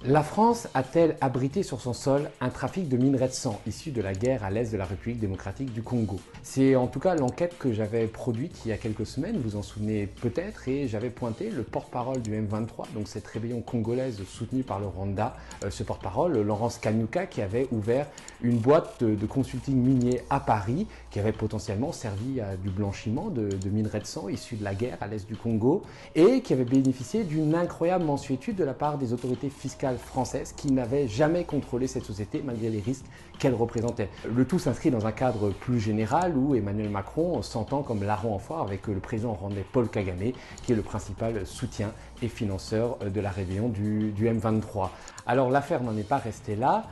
La France a-t-elle abrité sur son sol un trafic de minerais de sang issus de la guerre à l'est de la République démocratique du Congo? C'est en tout cas l'enquête que j'avais produite il y a quelques semaines, vous en souvenez peut-être, et j'avais pointé le porte-parole du M23, donc cette rébellion congolaise soutenue par le Rwanda, ce porte-parole, Laurence Kanyuka, qui avait ouvert une boîte de consulting minier à Paris, qui avait potentiellement servi à du blanchiment de minerais de sang issus de la guerre à l'est du Congo, et qui avait bénéficié d'une incroyable mansuétude de la part des autorités fiscales française qui n'avait jamais contrôlé cette société malgré les risques qu'elle représentait. Le tout s'inscrit dans un cadre plus général où Emmanuel Macron s'entend comme larron en foire avec le président rwandais Paul Kagame, qui est le principal soutien et financeur de la rébellion du M23. Alors l'affaire n'en est pas restée là,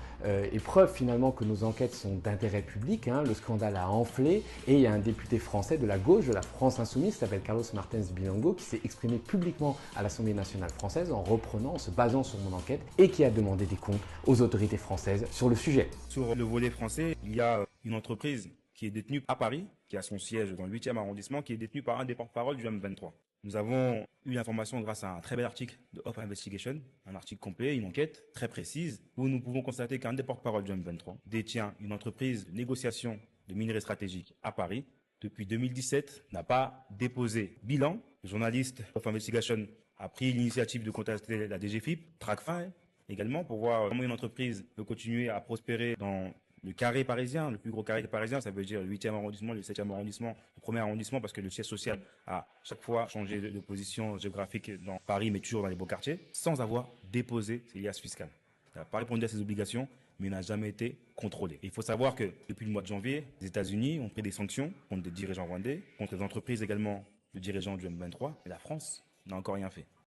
et preuve finalement que nos enquêtes sont d'intérêt public, le scandale a enflé et il y a un député français de la gauche, de la France Insoumise, qui s'appelle Carlos Martins Bilongo, qui s'est exprimé publiquement à l'Assemblée nationale française en reprenant, en se basant sur mon enquête, et qui a demandé des comptes aux autorités françaises sur le sujet. Sur le volet français, il y a une entreprise qui est détenue à Paris, qui a son siège dans le 8e arrondissement, qui est détenue par un des porte-parole du M23. Nous avons eu l'information grâce à un très bel article de Off Investigation, un article complet, une enquête très précise, où nous pouvons constater qu'un des porte-parole du M23 détient une entreprise de négociation de minerais stratégiques à Paris. Depuis 2017, n'a pas déposé bilan. Le journaliste Off Investigation a pris l'initiative de contacter la DGFiP, Tracfin, également, pour voir comment une entreprise peut continuer à prospérer dans le carré parisien, le plus gros carré parisien, ça veut dire le 8e arrondissement, le 7e arrondissement, le premier arrondissement, parce que le siège social a chaque fois changé de position géographique dans Paris, mais toujours dans les beaux quartiers, sans avoir déposé ses liasses fiscales. Il n'a pas répondu à ses obligations, mais n'a jamais été contrôlé. Il faut savoir que depuis le mois de janvier, les États-Unis ont pris des sanctions contre des dirigeants rwandais, contre les entreprises également de dirigeants du M23, et la France n'a encore rien fait.